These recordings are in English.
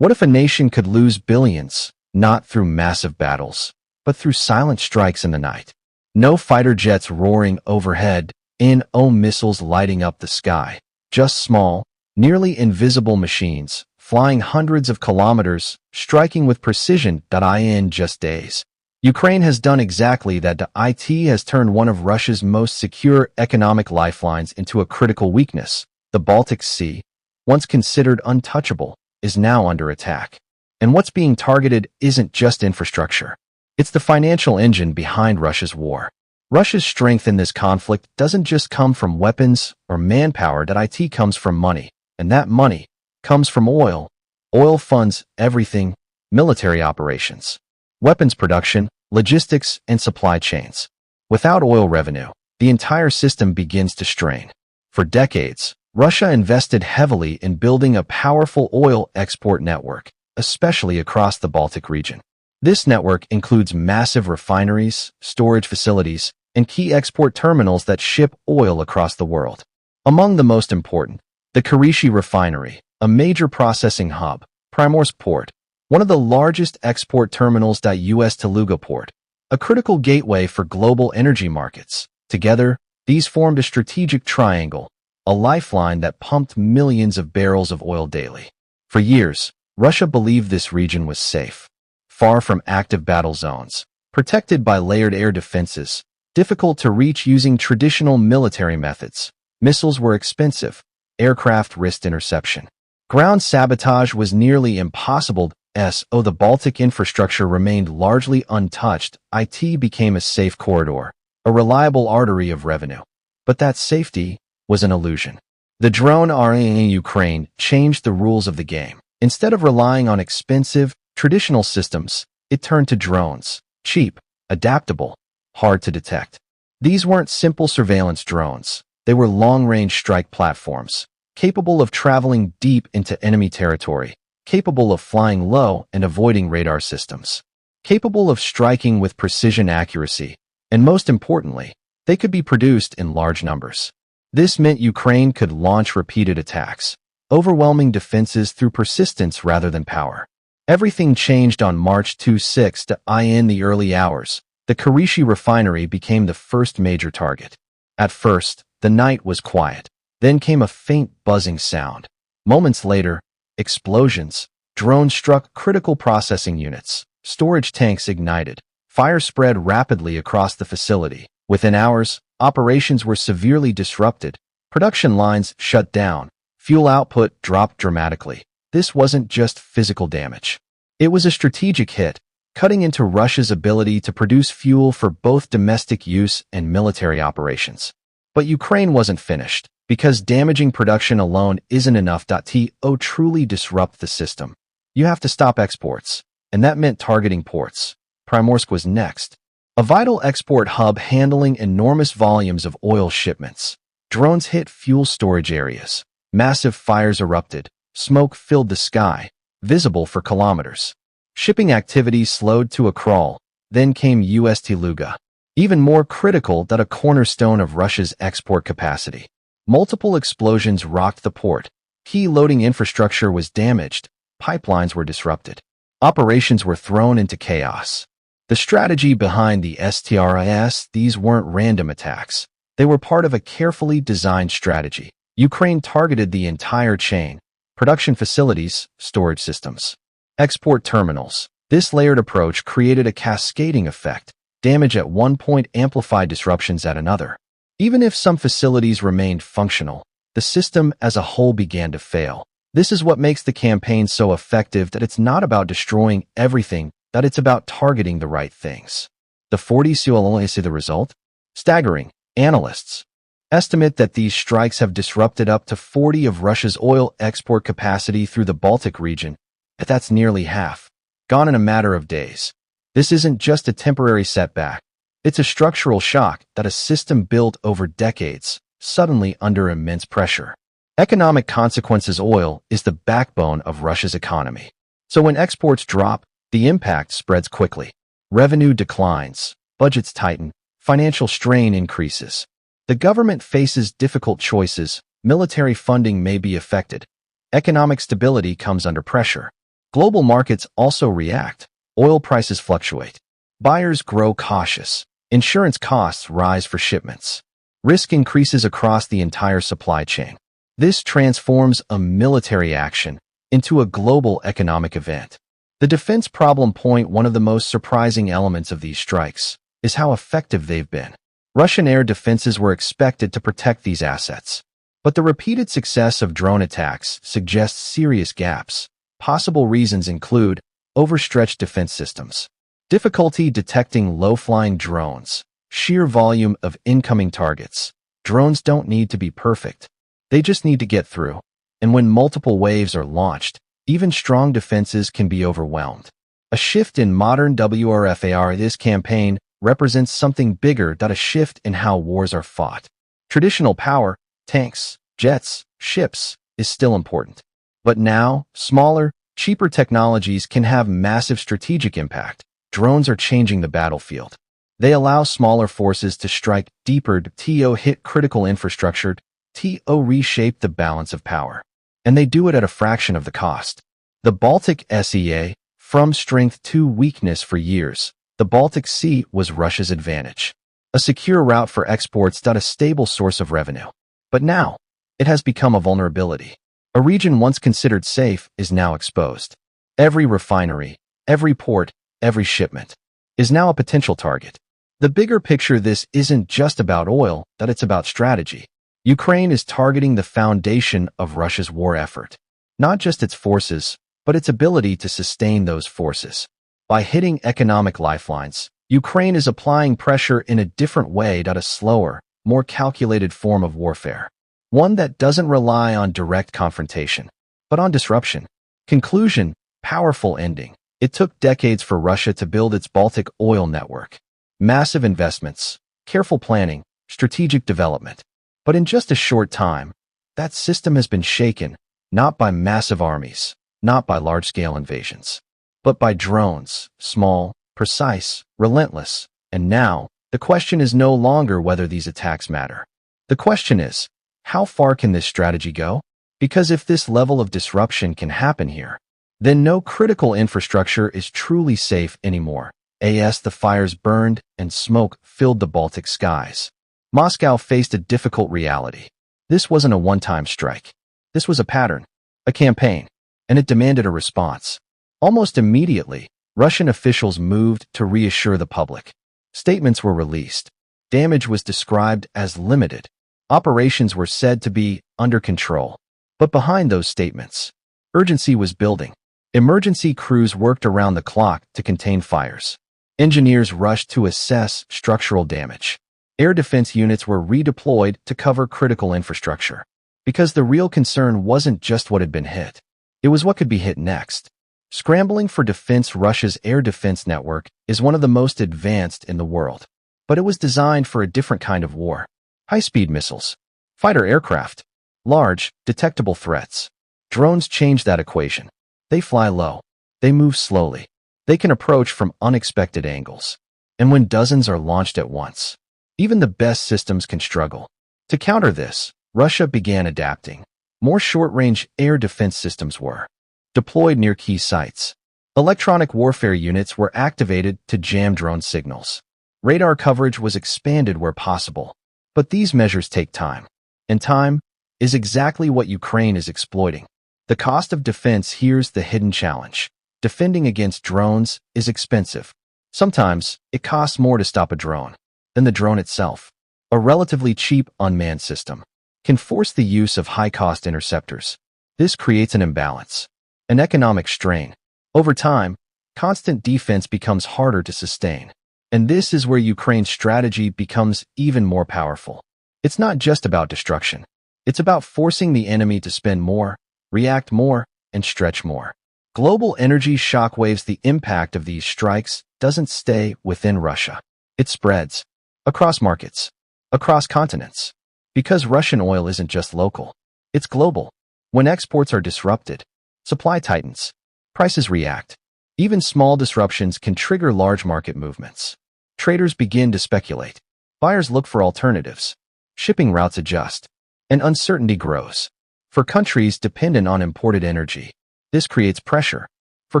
What if a nation could lose billions, not through massive battles, but through silent strikes in the night? No fighter jets roaring overhead, no missiles lighting up the sky. Just small, nearly invisible machines, flying hundreds of kilometers, striking with precision in just days. Ukraine has done exactly that. The IT has turned one of Russia's most secure economic lifelines into a critical weakness. The Baltic Sea, once considered untouchable, is now under attack. And what's being targeted isn't just infrastructure. It's the financial engine behind Russia's war. Russia's strength in this conflict doesn't just come from weapons or manpower. That it comes from money, and that money comes from oil. Oil funds everything: military operations, weapons production, logistics, and supply chains. Without oil revenue, the entire system begins to strain. For decades, Russia invested heavily in building a powerful oil export network, especially across the Baltic region. This network includes massive refineries, storage facilities, and key export terminals that ship oil across the world. Among the most important, the Crippled refinery, a major processing hub, Primorsk port, one of the largest export terminals. U.S. Teluga port, a critical gateway for global energy markets. Together, these formed a strategic triangle, a lifeline that pumped millions of barrels of oil daily. For years, Russia believed this region was safe, far from active battle zones, protected by layered air defenses, difficult to reach using traditional military methods. Missiles were expensive, aircraft risked interception. Ground sabotage was nearly impossible. The Baltic infrastructure remained largely untouched. It became a safe corridor, a reliable artery of revenue. But that safety was an illusion. The drone era in Ukraine changed the rules of the game. Instead of relying on expensive, traditional systems, it turned to drones, cheap, adaptable, hard to detect. These weren't simple surveillance drones. They were long-range strike platforms, capable of traveling deep into enemy territory, capable of flying low and avoiding radar systems, capable of striking with precision accuracy, and most importantly, they could be produced in large numbers. This meant Ukraine could launch repeated attacks, overwhelming defenses through persistence rather than power. Everything changed on March 26. In the early hours, the Crippled refinery became the first major target. At first, the night was quiet. Then came a faint buzzing sound. Moments later, explosions. Drones struck critical processing units. Storage tanks ignited. Fire spread rapidly across the facility. Within hours, operations were severely disrupted. Production lines shut down. Fuel output dropped dramatically. This wasn't just physical damage. It was a strategic hit, cutting into Russia's ability to produce fuel for both domestic use and military operations. But Ukraine wasn't finished, because damaging production alone isn't enough to truly disrupt the system. You have to stop exports, and that meant targeting ports. Primorsk was next, a vital export hub handling enormous volumes of oil shipments. Drones hit fuel storage areas. Massive fires erupted. Smoke filled the sky, visible for kilometers. Shipping activity slowed to a crawl. Then came U.S. Teluga, even more critical than a cornerstone of Russia's export capacity. Multiple explosions rocked the port. Key loading infrastructure was damaged. Pipelines were disrupted. Operations were thrown into chaos. The strategy behind the STRIS, these weren't random attacks. They were part of a carefully designed strategy. Ukraine targeted the entire chain: production facilities, storage systems, export terminals. This layered approach created a cascading effect. Damage at one point amplified disruptions at another. Even if some facilities remained functional, the system as a whole began to fail. This is what makes the campaign so effective, that it's not about destroying everything, that it's about targeting the right things. The 40 see the result? Staggering. Analysts estimate that these strikes have disrupted up to 40 of Russia's oil export capacity through the Baltic region. That's nearly half, gone in a matter of days. This isn't just a temporary setback. It's a structural shock that a system built over decades, suddenly under immense pressure. Economic consequences: oil is the backbone of Russia's economy. So when exports drop, the impact spreads quickly. Revenue declines, budgets tighten, financial strain increases. The government faces difficult choices. Military funding may be affected. Economic stability comes under pressure. Global markets also react. Oil prices fluctuate. Buyers grow cautious. Insurance costs rise for shipments. Risk increases across the entire supply chain. This transforms a military action into a global economic event. The defense problem point, one of the most surprising elements of these strikes, is how effective they've been. Russian air defenses were expected to protect these assets. But the repeated success of drone attacks suggests serious gaps. Possible reasons include overstretched defense systems, difficulty detecting low-flying drones, sheer volume of incoming targets. Drones don't need to be perfect. They just need to get through. And when multiple waves are launched, even strong defenses can be overwhelmed. A shift in modern warfare. This campaign represents something bigger than a shift in how wars are fought. Traditional power, tanks, jets, ships, is still important. But now, smaller, cheaper technologies can have massive strategic impact. Drones are changing the battlefield. They allow smaller forces to strike deeper, to hit critical infrastructure, to reshape the balance of power. And they do it at a fraction of the cost. The Baltic Sea, from strength to weakness for years, the Baltic Sea was Russia's advantage. A secure route for exports, a stable source of revenue. But now, it has become a vulnerability. A region once considered safe is now exposed. Every refinery, every port, every shipment is now a potential target. The bigger picture, this isn't just about oil, that it's about strategy. Ukraine is targeting the foundation of Russia's war effort. Not just its forces, but its ability to sustain those forces. By hitting economic lifelines, Ukraine is applying pressure in a different way, a slower, more calculated form of warfare. One that doesn't rely on direct confrontation, but on disruption. Conclusion, powerful ending. It took decades for Russia to build its Baltic oil network. Massive investments, careful planning, strategic development. But in just a short time, that system has been shaken, not by massive armies, not by large-scale invasions, but by drones, small, precise, relentless. And now, the question is no longer whether these attacks matter. The question is, how far can this strategy go? Because if this level of disruption can happen here, then no critical infrastructure is truly safe anymore. As the fires burned and smoke filled the Baltic skies, Moscow faced a difficult reality. This wasn't a one-time strike. This was a pattern, a campaign, and it demanded a response. Almost immediately, Russian officials moved to reassure the public. Statements were released. Damage was described as limited. Operations were said to be under control. But behind those statements, urgency was building. Emergency crews worked around the clock to contain fires. Engineers rushed to assess structural damage. Air defense units were redeployed to cover critical infrastructure. Because the real concern wasn't just what had been hit. It was what could be hit next. Scrambling for defense. Russia's air defense network is one of the most advanced in the world. But it was designed for a different kind of war. High-speed missiles, fighter aircraft, large, detectable threats. Drones change that equation. They fly low. They move slowly. They can approach from unexpected angles. And when dozens are launched at once, even the best systems can struggle. To counter this, Russia began adapting. More short-range air defense systems were deployed near key sites. Electronic warfare units were activated to jam drone signals. Radar coverage was expanded where possible. But these measures take time. And time is exactly what Ukraine is exploiting. The cost of defense. Here's the hidden challenge. Defending against drones is expensive. Sometimes, it costs more to stop a drone than the drone itself. A relatively cheap unmanned system can force the use of high-cost interceptors. This creates an imbalance, an economic strain. Over time, constant defense becomes harder to sustain. And this is where Ukraine's strategy becomes even more powerful. It's not just about destruction. It's about forcing the enemy to spend more, react more, and stretch more. Global energy shockwaves. The impact of these strikes doesn't stay within Russia. It spreads across markets, across continents. Because Russian oil isn't just local, it's global. When exports are disrupted, supply tightens, prices react. Even small disruptions can trigger large market movements. Traders begin to speculate. Buyers look for alternatives. Shipping routes adjust, and uncertainty grows. For countries dependent on imported energy, this creates pressure. For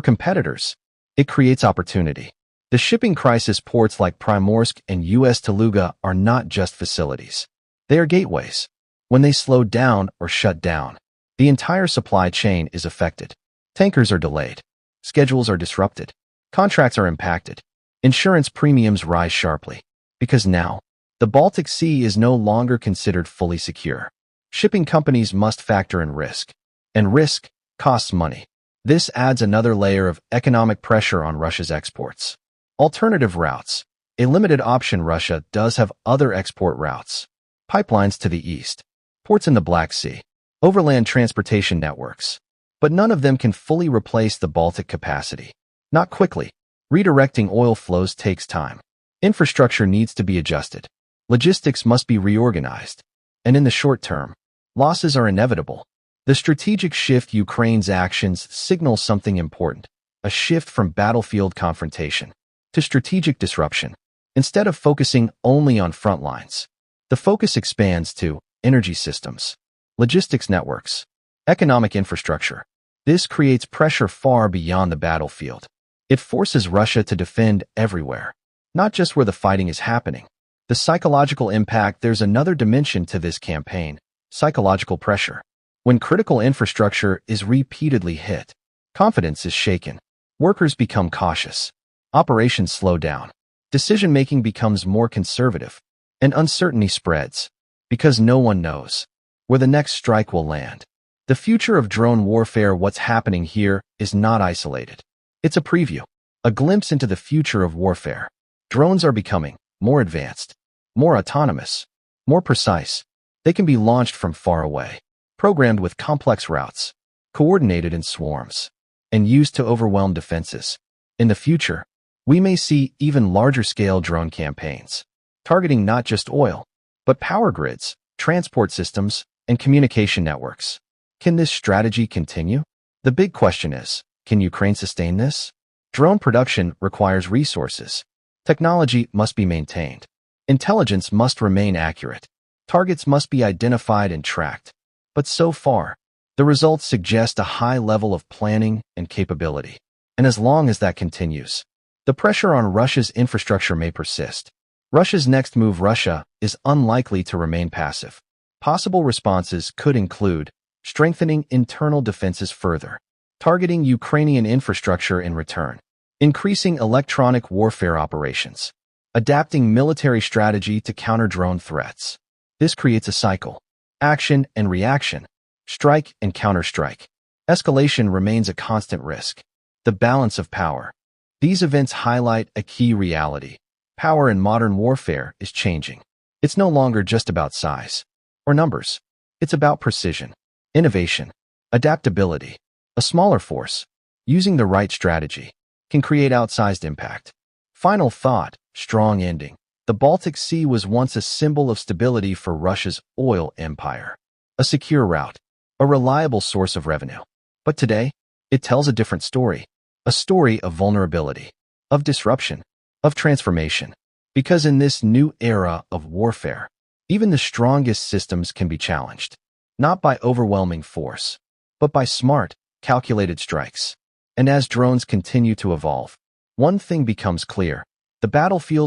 competitors, it creates opportunity. The shipping crisis ports like Primorsk and U.S. Teluga are not just facilities. They are gateways. When they slow down or shut down, the entire supply chain is affected. Tankers are delayed. Schedules are disrupted. Contracts are impacted. Insurance premiums rise sharply. Because now, the Baltic Sea is no longer considered fully secure. Shipping companies must factor in risk. And risk costs money. This adds another layer of economic pressure on Russia's exports. Alternative routes. A limited option. Russia does have other export routes. Pipelines to the east. Ports in the Black Sea. Overland transportation networks. But none of them can fully replace the Baltic capacity. Not quickly. Redirecting oil flows takes time. Infrastructure needs to be adjusted. Logistics must be reorganized. And in the short term, losses are inevitable. The strategic shift. Ukraine's actions signal something important. A shift from battlefield confrontation to strategic disruption. Instead of focusing only on front lines, the focus expands to energy systems, logistics networks, economic infrastructure. This creates pressure far beyond the battlefield. It forces Russia to defend everywhere, not just where the fighting is happening. The psychological impact. There's another dimension to this campaign: psychological pressure. When critical infrastructure is repeatedly hit, confidence is shaken. Workers become cautious. Operations slow down. Decision-making becomes more conservative. And uncertainty spreads, because no one knows where the next strike will land. The future of drone warfare. What's happening here is not isolated. It's a preview, a glimpse into the future of warfare. Drones are becoming more advanced, more autonomous, more precise. They can be launched from far away, programmed with complex routes, coordinated in swarms, and used to overwhelm defenses. In the future, we may see even larger-scale drone campaigns, targeting not just oil, but power grids, transport systems, and communication networks. Can this strategy continue? The big question is, can Ukraine sustain this? Drone production requires resources. Technology must be maintained. Intelligence must remain accurate. Targets must be identified and tracked. But so far, the results suggest a high level of planning and capability. And as long as that continues, the pressure on Russia's infrastructure may persist. Russia's next move. Russia is unlikely to remain passive. Possible responses could include strengthening internal defenses further, targeting Ukrainian infrastructure in return, increasing electronic warfare operations, adapting military strategy to counter drone threats. This creates a cycle: action and reaction, strike and counterstrike. Escalation remains a constant risk. The balance of power. These events highlight a key reality. Power in modern warfare is changing. It's no longer just about size or numbers. It's about precision, innovation, adaptability. A smaller force, using the right strategy, can create outsized impact. Final thought, strong ending. The Baltic Sea was once a symbol of stability for Russia's oil empire. A secure route, a reliable source of revenue. But today, it tells a different story. A story of vulnerability, of disruption, of transformation. Because in this new era of warfare, even the strongest systems can be challenged, not by overwhelming force, but by smart, calculated strikes. And as drones continue to evolve, one thing becomes clear: the battlefield is